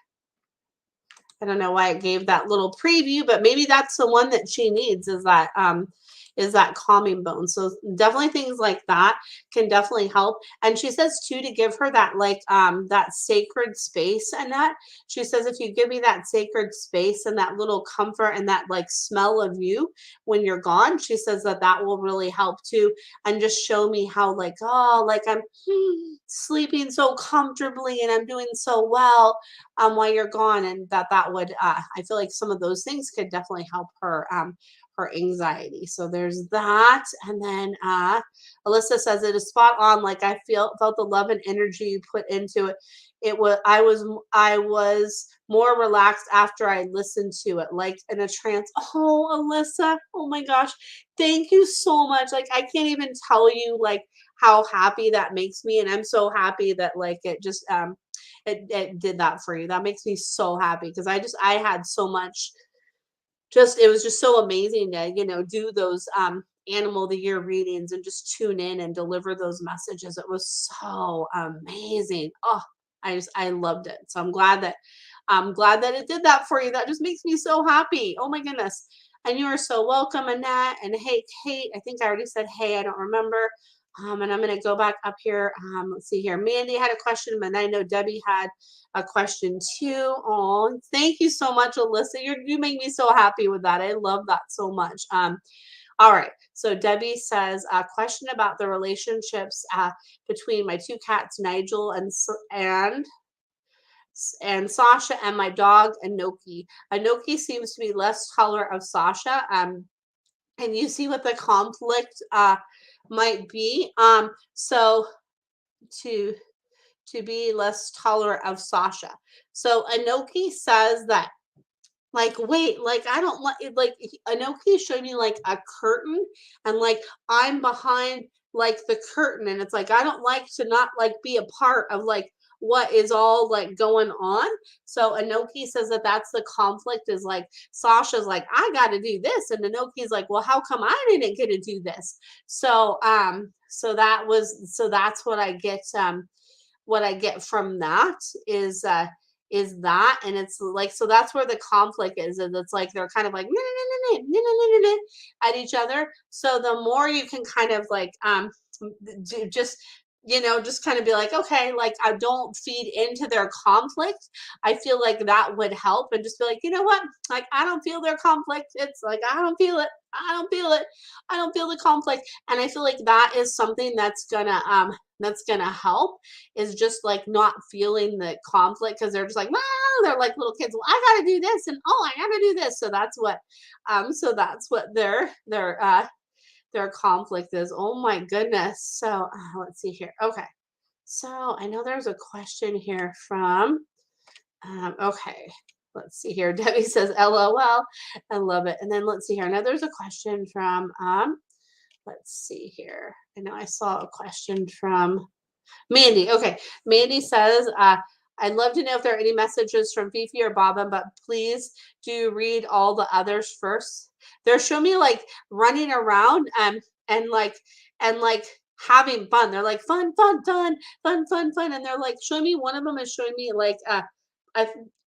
I don't know why it gave that little preview, but maybe that's the one that she needs is that calming bone. So definitely things like that can definitely help. And she says too to give her that like that sacred space, and that she says if you give me that sacred space and that little comfort and that like smell of you when you're gone, she says that will really help too, and just show me how like like I'm sleeping so comfortably and I'm doing so well while you're gone, and that would I feel like some of those things could definitely help her her anxiety. So there's that. And then Alyssa says it is spot on. Like I felt the love and energy you put into it. I was more relaxed after I listened to it, like in a trance. Oh, Alyssa, oh my gosh, thank you so much. Like I can't even tell you like how happy that makes me, and I'm so happy that like it just it did that for you. That makes me so happy because I had so much, just it was just so amazing to do those animal of the year readings and just tune in and deliver those messages. It was so amazing. Oh, I loved it. So I'm glad that it did that for you. That just makes me so happy. Oh my goodness. And you are so welcome, Annette. And hey, Kate, I think I already said hey, I don't remember. And I'm going to go back up here. Let's see here. Mandy had a question, but I know Debbie had a question too. Oh, thank you so much, Alyssa. You make me so happy with that. I love that so much. All right. So Debbie says a question about the relationships between my two cats, Nigel and Sasha, and my dog Anoki. Anoki seems to be less tolerant of Sasha. And you see what the conflict might be. So to be less tolerant of Sasha. So Anoki says that, like, wait, like I don't like Anoki showed me like a curtain, and like I'm behind like the curtain, and it's like I don't like to not like be a part of like what is all like going on. So Anoki says that that's the conflict, is like Sasha's like I got to do this, and Anoki's like, well, how come I didn't get to do this? So that's what I get from that is that, and it's like, so that's where the conflict is, and it's like they're kind of like at each other. So the more you can kind of like just just kind of be like, okay, like I don't feed into their conflict. I feel like that would help, and just be like, you know what, like I don't feel their conflict. It's like I don't feel it. I don't feel it. I don't feel the conflict. And I feel like that is something that's gonna help, is just like not feeling the conflict, because they're just like, well, they're like little kids. Well, I gotta do this, and oh, I gotta do this. So that's what their conflict is. Oh my goodness. So let's see here. Okay. So I know there's a question here from okay. Let's see here. Debbie says LOL. I love it. And then let's see here. Now there's a question from let's see here. I know I saw a question from Mandy. Okay. Mandy says, I'd love to know if there are any messages from Fifi or Baba, but please do read all the others first. They're showing me like running around and like having fun. They're like fun, fun, fun, fun, fun, fun. And they're like showing me, one of them is showing me like a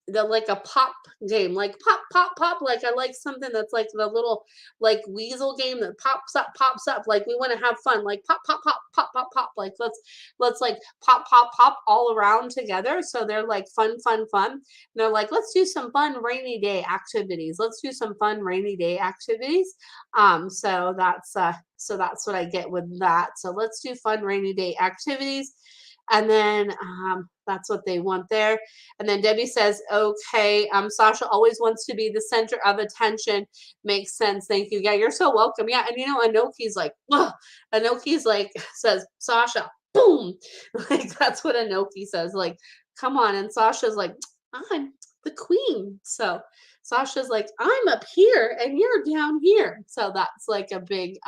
the like a pop game, like pop, pop, pop. Like I like something that's like the little like weasel game that pops up, pops up. Like we want to have fun, like pop, pop, pop, pop, pop, pop. Like let's like pop, pop, pop all around together. So they're like fun, fun, fun. And they're like, let's do some fun rainy day activities. Let's do some fun rainy day activities. So that's what I get with that. So let's do fun rainy day activities. And then that's what they want there. And then Debbie says, okay, Sasha always wants to be the center of attention. Makes sense. Thank you. Yeah, you're so welcome. Yeah. And Anoki's like, ugh. Anoki's like, says, Sasha, boom. Like that's what Anoki says. Like, come on. And Sasha's like, I'm the queen. So Sasha's like, I'm up here and you're down here. So that's like a big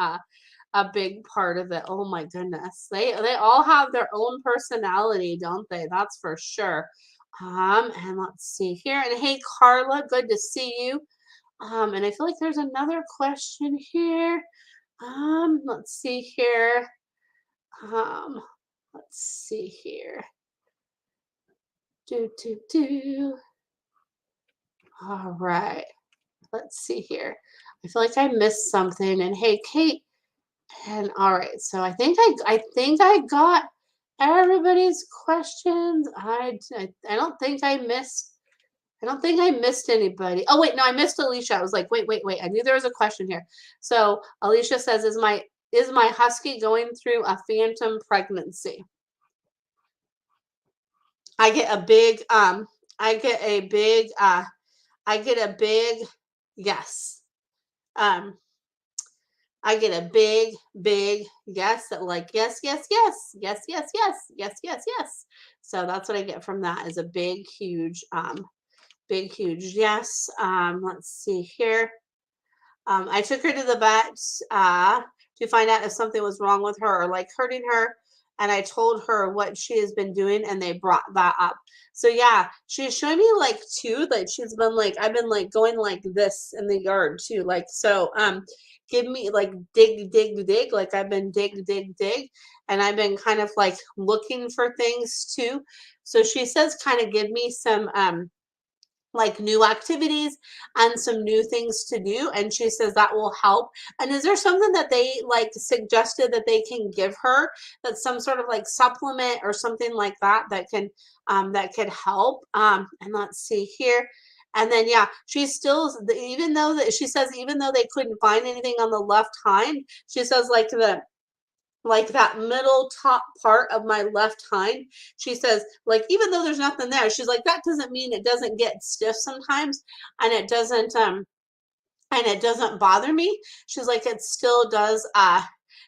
part of it. Oh my goodness. They all have their own personality, don't they? That's for sure. And let's see here. And hey Carla, good to see you. And I feel like there's another question here. Let's see here. Um, let's see here. Do. All right. Let's see here. I feel like I missed something. And hey, Kate. And all right, so I think I got everybody's questions. I don't think I missed anybody. Oh wait, no, I missed Alicia. I was like, wait. I knew there was a question here. So Alicia says, is my husky going through a phantom pregnancy? I get a big I get a big I get a big yes. Um I get a big, big yes, that like yes, yes, yes, yes, yes, yes, yes, yes, yes. So that's what I get from that is a big, huge yes. Let's see here. I took her to the vet to find out if something was wrong with her or like hurting her. And I told her what she has been doing, and they brought that up. So yeah, she's showing me like too, like she's been like I've been like going like this in the yard too, like so. Give me like dig, dig, dig, like I've been dig, dig, dig, and I've been kind of like looking for things too. So she says, kind of give me some like new activities and some new things to do, and she says that will help. And is there something that they like suggested that they can give her, that's some sort of like supplement or something like that that could help? And let's see here. And then yeah, she's still, even though that she says even though they couldn't find anything on the left hind, she says like that middle top part of my left hind, she says, like, even though there's nothing there, she's like, that doesn't mean it doesn't get stiff sometimes, and it doesn't bother me. She's like, it still does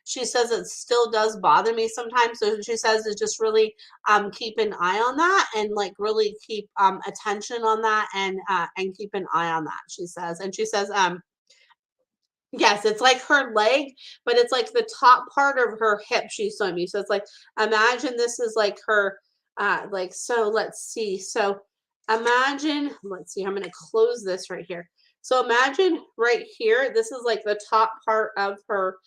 she says it still does bother me sometimes. So she says to just really keep an eye on that, and like really keep attention on that, and keep an eye on that, she says. And she says yes, it's like her leg, but it's like the top part of her hip she's showing me. So it's like, imagine this is like her, like, so let's see. So imagine, let's see, I'm going to close this right here. So imagine right here, this is like the top part of her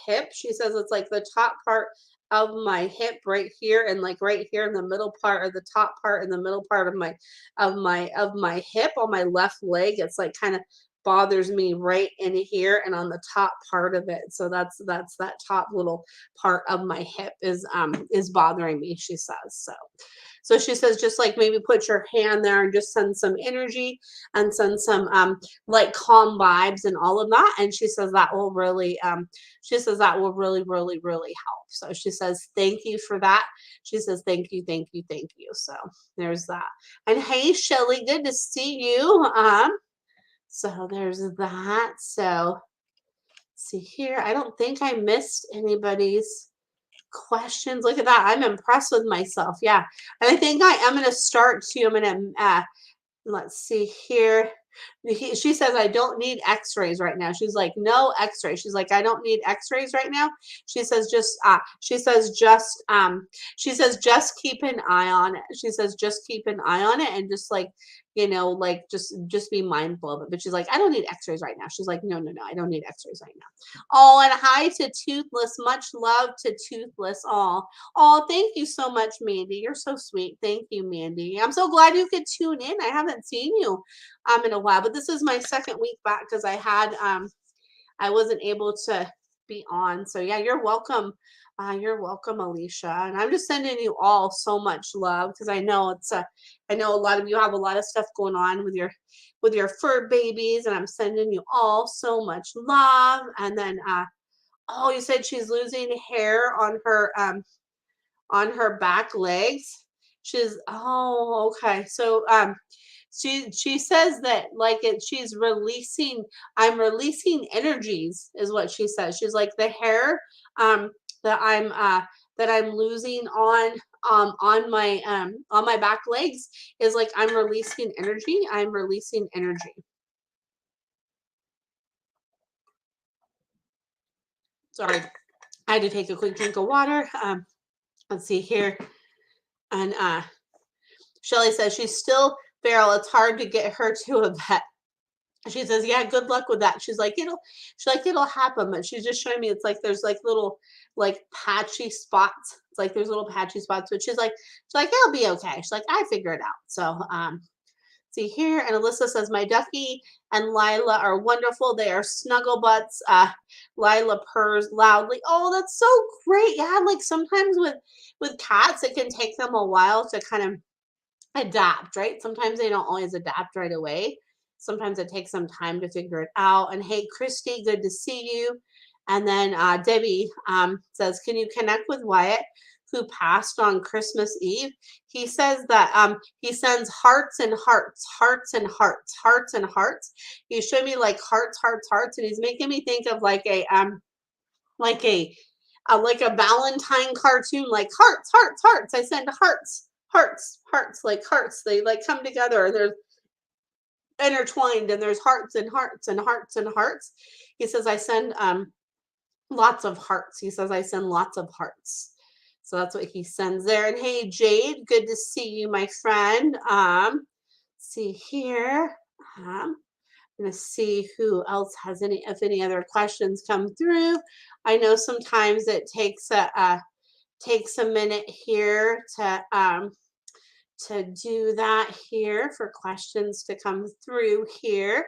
hip. She says it's like the top part of my hip right here, and like right here in the middle part, or the top part in the middle part of my hip on my left leg. It's like kind of bothers me right in here and on the top part of it. So that's that top little part of my hip is bothering me, she says. So she says just like maybe put your hand there and just send some energy and send some like calm vibes and all of that. And she says that will really really really help. So she says thank you for that. She says thank you, thank you, thank you. So there's that. And hey Shelly, good to see you. So there's that. So see here. I don't think I missed anybody's questions. Look at that. I'm impressed with myself. Yeah. And I think I am going to start to, I'm going to, let's see here. She says, I don't need x-rays right now. She's like, no x-rays. She's like, I don't need x-rays right now. She says, she says, just keep an eye on it. She says, just keep an eye on it, and just like, like just be mindful of it. But she's like, I don't need x-rays right now. She's like, no, no, no, I don't need x-rays right now. Oh, and hi to Toothless. Much love to Toothless. Oh, thank you so much, Mandy. You're so sweet. Thank you, Mandy. I'm so glad you could tune in. I haven't seen you in a while, but this is my second week back because I wasn't able to be on. So yeah, you're welcome. You're welcome, Alicia. And I'm just sending you all so much love because I know I know a lot of you have a lot of stuff going on with your fur babies, and I'm sending you all so much love. And then oh, you said she's losing hair on her back legs. Oh, okay. So she says that like she's releasing, I'm releasing energies is what she says. She's like the hair that I'm losing on my back legs is like I'm releasing energy. I'm releasing energy. Sorry, I had to take a quick drink of water. Let's see here. And Shelly says she's still feral. It's hard to get her to a vet. She says, yeah, good luck with that. It'll happen. But she's just showing me it's like there's like little like patchy spots. It's like there's little patchy spots, but she's like, it'll be okay. She's like, I figure it out. So see here. And Alyssa says, my Ducky and Lila are wonderful. They are snuggle butts. Lila purrs loudly. Oh, that's so great. Yeah, like sometimes with cats, it can take them a while to kind of adapt, right? Sometimes they don't always adapt right away. Sometimes it takes some time to figure it out. And hey, Christy, good to see you. And then Debbie says, can you connect with Wyatt who passed on Christmas Eve, he says that he sends hearts and hearts, hearts and hearts, hearts and hearts. He showed me like hearts, hearts, hearts, and he's making me think of like a like a Valentine cartoon, like hearts, hearts, hearts. I send hearts, hearts, hearts, like hearts. They like come together and they're intertwined and there's hearts and hearts and hearts and hearts. He says I send lots of hearts. He says I send lots of hearts. So that's what he sends there. And hey Jade, good to see you, my friend. See here. I'm gonna see who else has any, if any other questions come through. I know sometimes it takes a minute here to do that here for questions to come through here.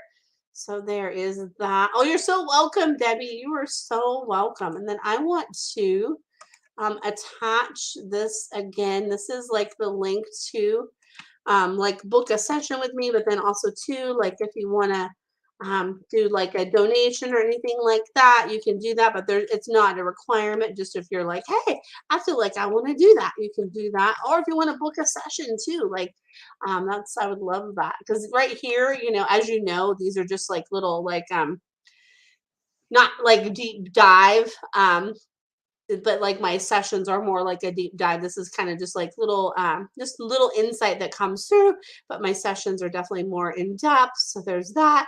So there is that. Oh, you're so welcome, Debbie. You are so welcome. And then I want to attach this again. This is like the link to like book a session with me, but then also too, like if you want to do like a donation or anything like that, you can do that, but it's not a requirement. Just if you're like, hey, I feel like I want to do that, you can do that. Or if you want to book a session too, like that's, I would love that, because right here, you know, as you know, these are just like little like not like deep dive but like my sessions are more like a deep dive. This is kind of just like little just little insight that comes through, but my sessions are definitely more in depth. So there's that.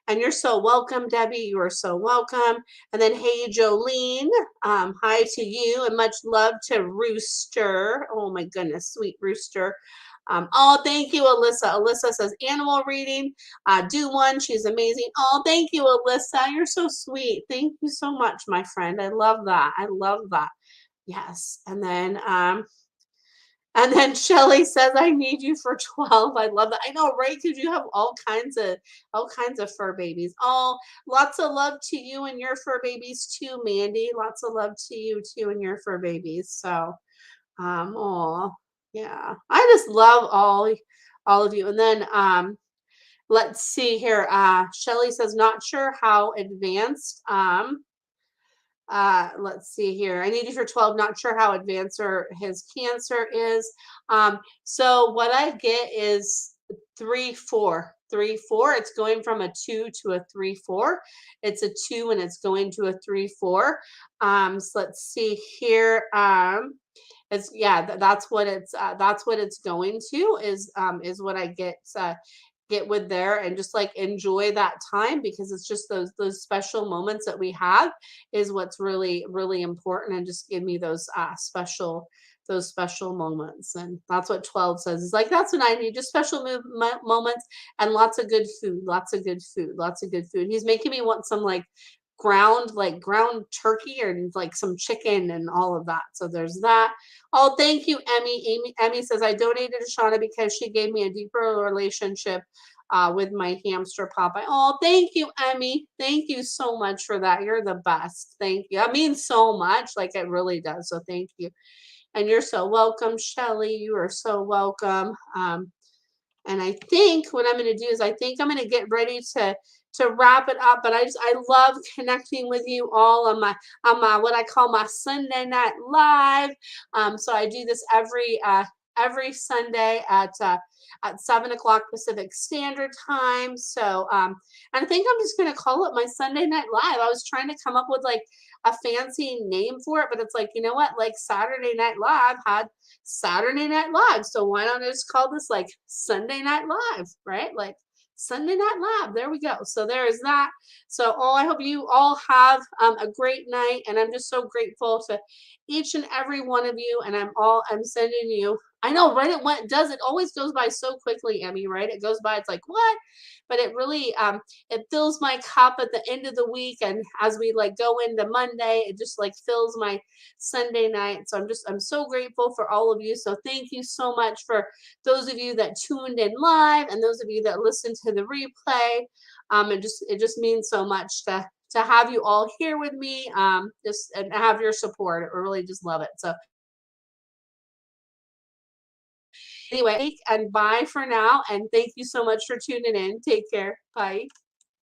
And you're so welcome, Debbie. You are so welcome. And then, hey, Jolene, hi to you, and much love to Rooster. Oh my goodness, sweet Rooster. Oh, thank you, Alyssa. Alyssa says animal reading. Do one. She's amazing. Oh, thank you, Alyssa. You're so sweet. Thank you so much, my friend. I love that. I love that. Yes. And then Shelly says, I need you for 12. I love that. I know, right? Because you have all kinds of fur babies. Oh, lots of love to you and your fur babies too, Mandy. Lots of love to you too and your fur babies. So oh yeah. I just love all of you. And then let's see here. Shelly says, not sure how advanced let's see here. I need you for 12. Not sure how advanced or his cancer is. So what I get is 3-4. 3-4. It's going from a 2 to a 3-4. It's a 2 and it's going to a 3-4. So let's see here. It's yeah, that's what it's going to is what I get with there, and just like enjoy that time, because it's just those special moments that we have is what's really really important, and just give me those special moments. And that's what 12 says. It's like, that's what I need, just special moments and lots of good food, lots of good food, lots of good food. He's making me want some ground turkey or like some chicken and all of that. So there's that. Oh, thank you, Emmy. Emmy says, I donated to Shauna because she gave me a deeper relationship with my hamster Popeye. Oh, thank you, Emmy. Thank you so much for that. You're the best. Thank you. That means so much. Like, it really does. So thank you. And you're so welcome, Shelly. You are so welcome. And I think what I'm going to do is I think I'm going to get ready to wrap it up. But I love connecting with you all on my what I call my Sunday night live. So I do this every Sunday at 7 o'clock Pacific Standard Time. So and I think I'm just going to call it my Sunday night live. I was trying to come up with like a fancy name for it, but it's like, you know what, like Saturday Night Live had Saturday Night Live, so why not just call this like Sunday Night Live, right? Like Sunday Night Live. There we go. So there is that. So I hope you all have a great night, and I'm just so grateful to each and every one of you. And I'm sending you. I know, right? It always goes by so quickly, Emmy, right? It goes by, it's like, what? But it really it fills my cup at the end of the week, and as we like go into Monday, it just like fills my Sunday night. So I'm so grateful for all of you. So thank you so much for those of you that tuned in live, and those of you that listened to the replay. It just means so much to have you all here with me, just and have your support. I really just love it. So anyway, and bye for now, and thank you so much for tuning in. Take care. Bye.